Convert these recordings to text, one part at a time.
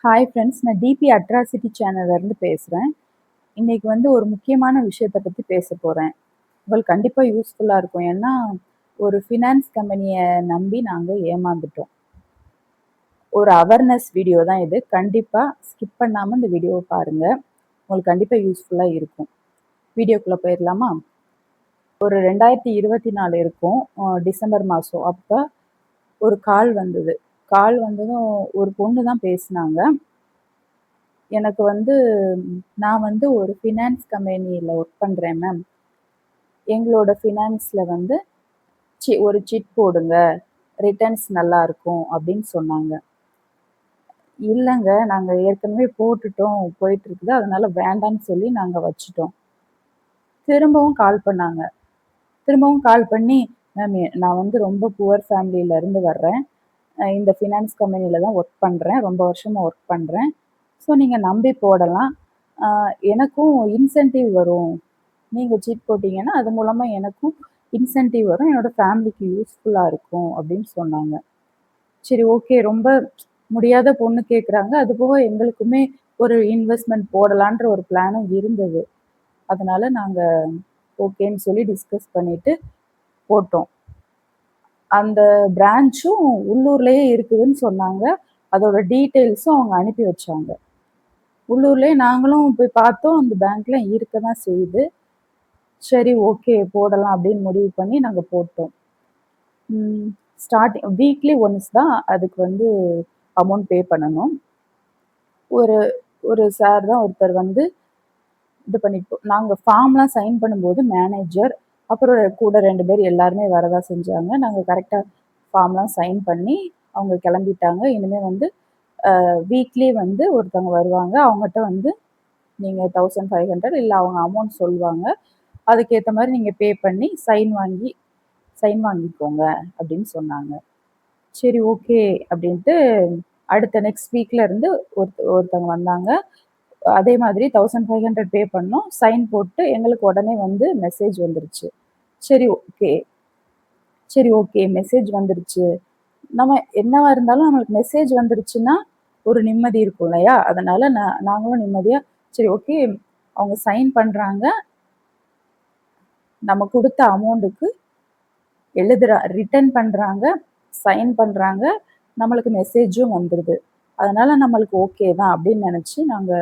Hi friends. நான் DP atrocity சேனல்லேருந்து பேசுகிறேன். இன்னைக்கு ஒரு முக்கியமான விஷயத்த பத்தி பேசப் போறேன். உங்களுக்கு கண்டிப்பா யூஸ்ஃபுல்லா இருக்கும். ஏன்னா, ஒரு ஃபினான்ஸ் கம்பெனிய நம்பி நாங்க ஏமாந்துட்டோம். ஒரு அவேர்னஸ் வீடியோ தான் இது. கண்டிப்பா ஸ்கிப் பண்ணாம இந்த வீடியோவ பாருங்க. உங்களுக்கு கண்டிப்பா யூஸ்ஃபுல்லா இருக்கும். வீடியோக்குள்ள போயிரலாமா? ஒரு 2024 இருக்கும். டிசம்பர் மாசம். அப்ப ஒரு கால் வந்தது. கால் வந்ததும் ஒரு பொண்ணு தான் பேசுனாங்க. எனக்கு நான் ஒரு ஃபினான்ஸ் கம்பெனியில ஒர்க் பண்றேன் மேம். எங்களோட ஃபினான்ஸ்ல ஒரு சிட் போடுங்க. ரிட்டர்ன்ஸ் நல்லா இருக்கும் அப்படின்னு சொன்னாங்க. இல்லங்க, நாங்க ஏற்கனவே போட்டுட்டோம். போயிட்டு இருக்குது. அதனால வேண்டான்னு சொல்லி நாங்க வச்சுட்டோம். திரும்பவும் கால் பண்ணாங்க. திரும்பவும் கால் பண்ணி, மேம் நான் ரொம்ப புவர் ஃபேமிலில இருந்து வர்றேன். இந்த ஃபினான்ஸ் கம்பெனில தான் ஒர்க் பண்றேன். ரொம்ப வருஷமா ஒர்க் பண்றேன். ஸோ நீங்க நம்பி போடலாம். அ எனக்கும் இன்சென்டிவ் வரும். நீங்க சீட் போட்டீங்கன்னா, அது மூலமா எனக்கும் இன்சென்டிவ் வரும். என்னோட ஃபேமிலிக்கு யூஸ்ஃபுல்லா இருக்கும் அப்படின்னு சொன்னாங்க. சரி, ஓகே. ரொம்ப முடியாத பொண்ணு கேட்குறாங்க. அதுபோக எங்களுக்குமே ஒரு இன்வெஸ்ட்மென்ட் போடலான்ற ஒரு பிளானும் இருந்தது. அதனால நாங்க ஓகேன்னு சொல்லி டிஸ்கஸ் பண்ணிட்டு போட்டோம். அந்த பிரான்ச்சும் உள்ளூர்லயே இருக்குதுன்னு சொன்னாங்க. அதோட டீட்டெயில்ஸும் அவங்க அனுப்பி வச்சாங்க. உள்ளூர்லயே நாங்களும் போய் பார்த்தோம். அந்த பேங்க்ல இருக்க தான் செய்யுது. சரி, ஓகே, போடலாம் அப்படின்னு முடிவு பண்ணி நாங்க போட்டோம். ம். ஸ்டார்ட்டிங் வீக்லி ஒன்ஸ் தான் அதுக்கு அமௌண்ட் பே பண்ணணும். ஒரு ஒரு சார் தான் ஒருத்தர் இது பண்ணிட்டு நாங்க ஃபார்ம்லாம் சைன் பண்ணும்போது மேனேஜர், அப்புறம் கூட 2 பேர் எல்லாருமே வரதான் செஞ்சாங்க. நாங்க கரெக்ட்டா ஃபார்ம்லாம் சைன் பண்ணி அவங்க கிளம்பிட்டாங்க. இனிமே வீக்லி ஒருத்தவங்க வருவாங்க. அவங்கட்ட நீங்க 1500 இல்ல அவங்க அமௌண்ட் சொல்லுவாங்க. அதுக்கேத்த மாரி நீங்க பே பண்ணி சைன் வாங்கிக்கோங்க அப்படின்னு சொன்னாங்க. சரி, ஓகே அப்படின்ட்டு அடுத்த நெக்ஸ்ட் வீக்ல இருந்து ஒருத்தவங்க வந்தாங்க. அதே மாதிரி 1500 பே பண்ணோம். சைன் போட்டு எங்களுக்கு உடனே மெசேஜ் வந்துருச்சு. சரி, ஓகே. சரி, ஓகே. மெசேஜ் வந்துருச்சு. நம்ம என்னவா இருந்தாலும் நம்மளுக்கு மெசேஜ் வந்துருச்சுன்னா, ஒரு நிம்மதி இருக்கும் இல்லையா? அதனால நாங்களும் நிம்மதியா சரி, ஓகே. அவங்க சைன் பண்றாங்க. நம்ம குடுத்த அமௌண்ட்டுக்கு ரிட்டர்ன் பண்றாங்க, சைன் பண்றாங்க. நம்மளுக்கு மெசேஜும் வந்துருது. அதனால நம்மளுக்கு ஓகே தான் அப்படின்னு நெனச்சு நாங்க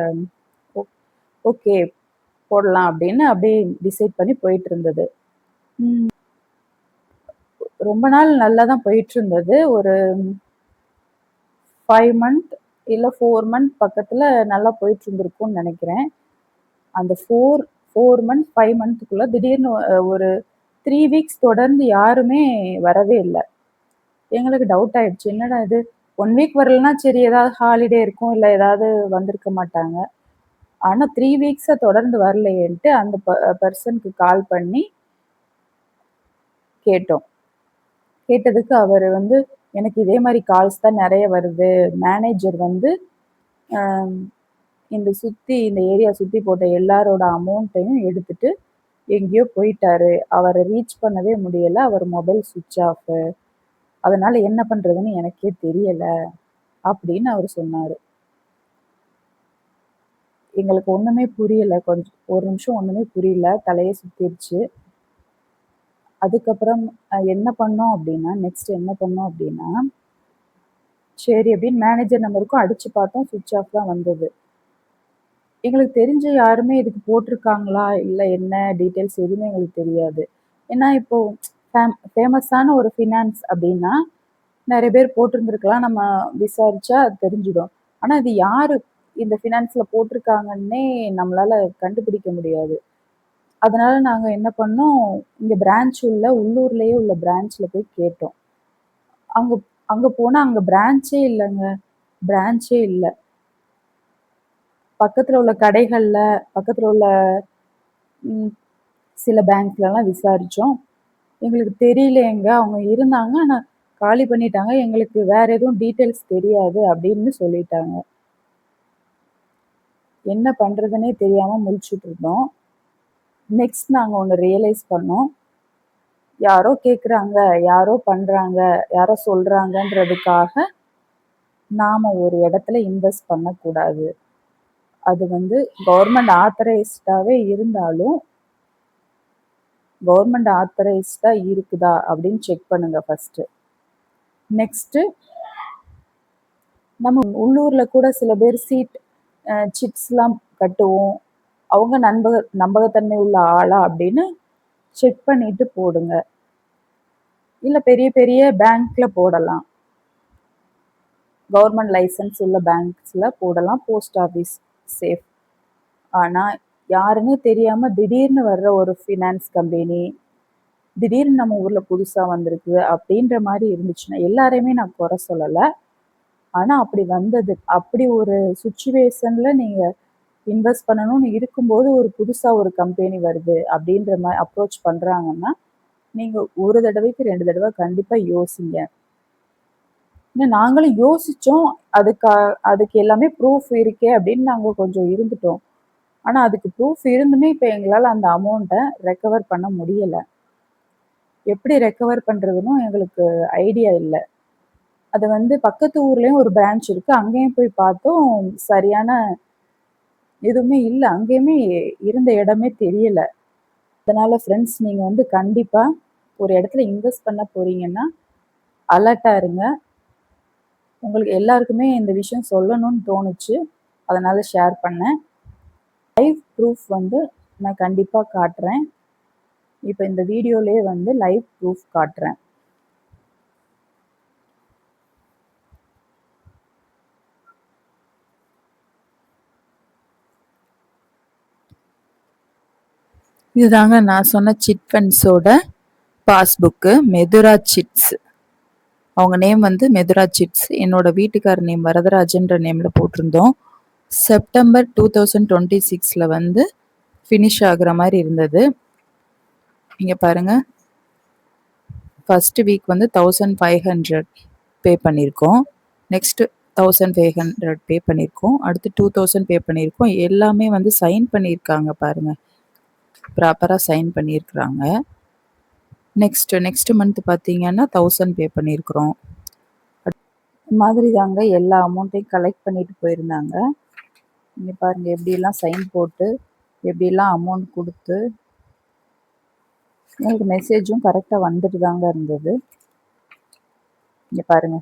ஓ ஓகே போடலாம் அப்படின்னு அப்படியே டிசைட் பண்ணி போயிட்டுருந்தது. ம். ரொம்ப நாள் நல்லா தான் போயிட்டுருந்தது. ஒரு 5 மந்த் இல்ல 4 மந்த் பக்கத்துல நல்லா போயிட்டுருந்திருக்கும்னு நெனைக்கிறேன். அந்த 4 மந்த், 5 மந்த்துக்குள்ள திடீர்னு ஒரு 3 வீக்ஸ் தொடர்ந்து யாருமே வரவே இல்ல. எங்களுக்கு டவுட் ஆயிடுச்சு. என்னடா இது 1 வீக் வரலன்னா சரி, ஏதாவது ஹாலிடே இருக்கும். இல்ல ஏதாவது வந்திருக்க மாட்டாங்க. ஆனா 3 வீக்ஸா தொடர்ந்து வரலையேன்ட்டு அந்த பெர்சனுக்கு கால் பண்ணி கேட்டோம். கேட்டதுக்கு அவரு எனக்கு இதே மாரி கால்ஸ் தான் நெறைய வருது. மேனேஜர் அ இந்த ஏரியா சுத்தி போட்ட எல்லாரோட அமௌண்ட்டையும் எடுத்துட்டு எங்கேயோ போயிட்டாரு. அவர ரீச் பண்ணவே முடியல. அவர் மொபைல் ஸ்விட்ச் ஆஃப். அதனால என்ன பண்றதுன்னு எனக்கே தெரியல அப்படின்னு அவரு சொன்னாரு. எங்களுக்கு ஒண்ணுமே புரியல. ஒரு நிமிஷம் ஒண்ணுமே புரியல. தலையே சுத்திருச்சு. அதுக்கப்புறம் என்ன பண்ணோம் அப்படின்னா, நெக்ஸ்ட் என்ன பண்ணோம் அப்படின்னா, சரி அப்படின்னு மேனேஜர் நம்பருக்கும் அடிச்சு பார்த்தோம். ஸ்விட்ச் ஆஃப் தான் வந்தது. எங்களுக்கு தெரிஞ்சு யாருமே இதுக்கு போட்டிருக்காங்களா? இல்ல என்ன டீட்டெயில்ஸ் எதுவுமே எங்களுக்கு தெரியாது. ஏன்னா இப்போ ஃபேமஸான ஒரு ஃபினான்ஸ் அப்படின்னா, நெறைய பேர் போட்டிருந்திருக்கலாம். நம்ம விசாரிச்சா அது தெரிஞ்சிடும். ஆனா இது யாரு இந்த ஃபினான்ஸ்ல போட்டிருக்காங்கன்னே நம்மளால கண்டுபிடிக்க முடியாது. அதனால நாங்க என்ன பண்ணோம், இங்க உள்ளூர்லயே உள்ள பிரான்ச்ல போய் கேட்டோம். அங்க அங்க போனா அங்க பிரான்ச்சே இல்லங்க. பிரான்ச்சே இல்ல. பக்கத்துல உள்ள கடைகள்ல, பக்கத்துல உள்ள ம் சில பேங்க்லலாம் விசாரிச்சோம். எங்களுக்கு தெரியலயேங்க. அவங்க இருந்தாங்க. ஆனா காலி பண்ணிட்டாங்க. எங்களுக்கு வேற எதுவும் டீட்டெயில்ஸ் தெரியாது அப்படின்னு சொல்லிட்டாங்க. என்ன பண்றதுன்னே தெரியாம முழிச்சுட்டு இருந்தோம். நெக்ஸ்ட் நாங்க ஒண்ணு ரியலைஸ் பண்ணோம். யாரோ கேட்குறாங்க, யாரோ பண்றாங்க, யாரோ சொல்றாங்கன்றதுக்காக நாம ஒரு இடத்துல இன்வெஸ்ட் பண்ணக்கூடாது. அது வந்து கவர்மெண்ட் ஆத்தரைஸ்டாவே இருந்தாலும், கவர்மெண்ட் ஆத்தரைஸ்டா இருக்குதா அப்படின்னு செக் பண்ணுங்க ஃபர்ஸ்ட்டு. நெக்ஸ்ட்டு நம்ம உள்ளூர்ல கூட சில பேர் சிட்ஸ்லாம் கட்டுவோம். அவங்க நம்பகத்தன்மை உள்ள ஆளா அப்படின்னு செக் பண்ணிட்டு போடுங்க. இல்ல பெரிய பெரிய பேங்க்ல போடலாம். கவர்மெண்ட் லைசன்ஸ் உள்ள பேங்க்ஸ்ல போடலாம். Post office safe. ஆனா யாருன்னே தெரியாம திடீர்னு வர்ற ஒரு ஃபினான்ஸ் கம்பெனி, திடீர்னு நம்ம ஊர்ல புதுசா வந்திருக்கு அப்படின்ற மாரி இருந்துச்சுன்னா, எல்லாரையுமே நான் குறை சொல்லல. ஆனா அப்படி ஒரு சிச்சுவேஷன்ல நீங்க இன்வெஸ்ட் பண்ணணும்னு இருக்கும்போது ஒரு புதுசா ஒரு கம்பெனி வருது அப்படின்ற மாரி அப்ரோச் பண்றாங்கன்னா, நீங்க 1 தடவைக்கு 2 தடவ கண்டிப்பா யோசிங்க. ஏன்னா நாங்களும் யோசிச்சோம். அதுக்கு எல்லாமே ப்ரூஃப் இருக்கே அப்படின்னு நாங்க கொஞ்சம் இருந்துட்டோம். ஆனா அதுக்கு ப்ரூஃப் இருந்துமே இப்ப எங்களால அந்த அமௌண்ட்ட ரெக்கவர் பண்ண முடியல. எப்படி ரெக்கவர் பண்றதுன்னும் எங்களுக்கு ஐடியா இல்ல. அது வந்து பக்கத்து ஊர்லயும் ஒரு பிரான்ச் இருக்கு. அங்கேயும் போய் பார்த்தோம். சரியான எதுவுமே இல்ல. அங்கேயுமே இருந்த இடமே தெரியல. அதனால ஃப்ரெண்ட்ஸ் நீங்க வந்து கண்டிப்பா ஒரு இடத்துல இன்வெஸ்ட் பண்ண போறீங்கன்னா, அலர்ட்டா இருங்க. உங்களுக்கு எல்லாருக்குமே இந்த விஷயம் சொல்லணும்னு தோணுச்சு. அதனால ஷேர் பண்ணேன். லைவ் ப்ரூஃப் வந்து நான் கண்டிப்பா காட்டுறேன். இப்ப இந்த வீடியோலயே வந்து லைவ் ப்ரூஃப் காட்டுறேன். இதுதாங்க நான் சொன்ன சிட் ஃபண்ட்ஸோட பாஸ்புக்கு. மெதுரா சிட்ஸ். அவங்க நேம் வந்து மெதுரா சிட்ஸ். என்னோட வீட்டுக்காரர் நேம் வரதராஜன்ற நேம்ல போட்டிருந்தோம். செப்டம்பர் 2026ல வந்து ஃபினிஷ் ஆகுற மாரி இருந்தது. இங்க பாருங்க. ஃபர்ஸ்ட் வீக் வந்து 1500 பே பண்ணியிருக்கோம். நெக்ஸ்ட் 1500 பே பண்ணியிருக்கோம். அடுத்து 2000 பே பண்ணியிருக்கோம். எல்லாமே வந்து சைன் பண்ணியிருக்காங்க பாருங்க. ப்ராப்பரா சைன் பண்ணியிருக்கிறாங்க. நெக்ஸ்ட் மந்த் பார்த்தீங்கன்னா 1000 பே பண்ணியிருக்கிறோம். மாதிரி தாங்க எல்லா அமௌண்ட்டையும் கலெக்ட் பண்ணிட்டு போயிருந்தாங்க. இங்க பாருங்க எப்படிலாம் சைன் போட்டு, எப்படிலாம் அமௌண்ட் குடுத்து, எங்களுக்கு மெசேஜும் கரெக்டா வந்துட்டு தாங்க இருந்தது. இங்க பாருங்க.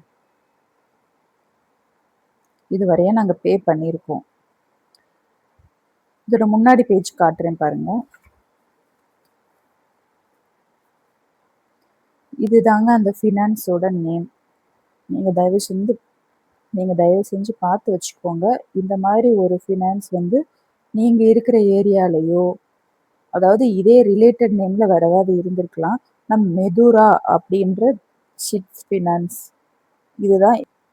இதுவரையும் நாங்க பே பண்ணியிருக்கோம். இதோட முன்னாடி பேஜ் காட்டுறேன் பாருங்க. இதுதாங்க அந்த ஃபினான்ஸோட நேம். நீங்க தயவு செஞ்சு பார்த்து வச்சுக்கோங்க. இந்த மாதிரி ஒரு ஃபினான்ஸ் வந்து நீங்க இருக்கிற ஏரியாலயோ, அதாவது இதே ரிலேட்டட் நேம்ல வேற ஏதாவது இருந்திருக்கலாம். மெதுரா அப்படின்ற சிட்ஸ் ஃபினான்ஸ்.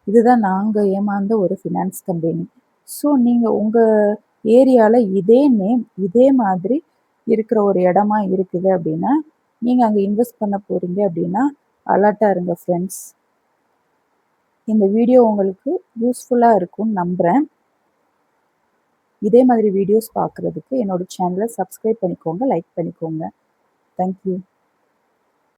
இதுதான் நாங்க ஏமாந்த ஒரு ஃபினான்ஸ் கம்பெனி. ஸோ நீங்க உங்க ஏரியால இதே நேம், இதே மாதிரி இருக்கிற ஒரு இடமா இருக்குது அப்படின்னா, நீங்க அங்க இன்வெஸ்ட் பண்ண போறீங்க அப்படின்னா, அலர்ட்டா இருங்க ஃப்ரெண்ட்ஸ். இந்த வீடியோ உங்களுக்கு யூஸ்ஃபுல்லா இருக்கும்னு நம்புறேன். இதே மாதிரி வீடியோஸ் பார்க்குறதுக்கு என்னோட சேனலை சப்ஸ்கிரைப் பண்ணிக்கோங்க, லைக் பண்ணிக்கோங்க. Thank you.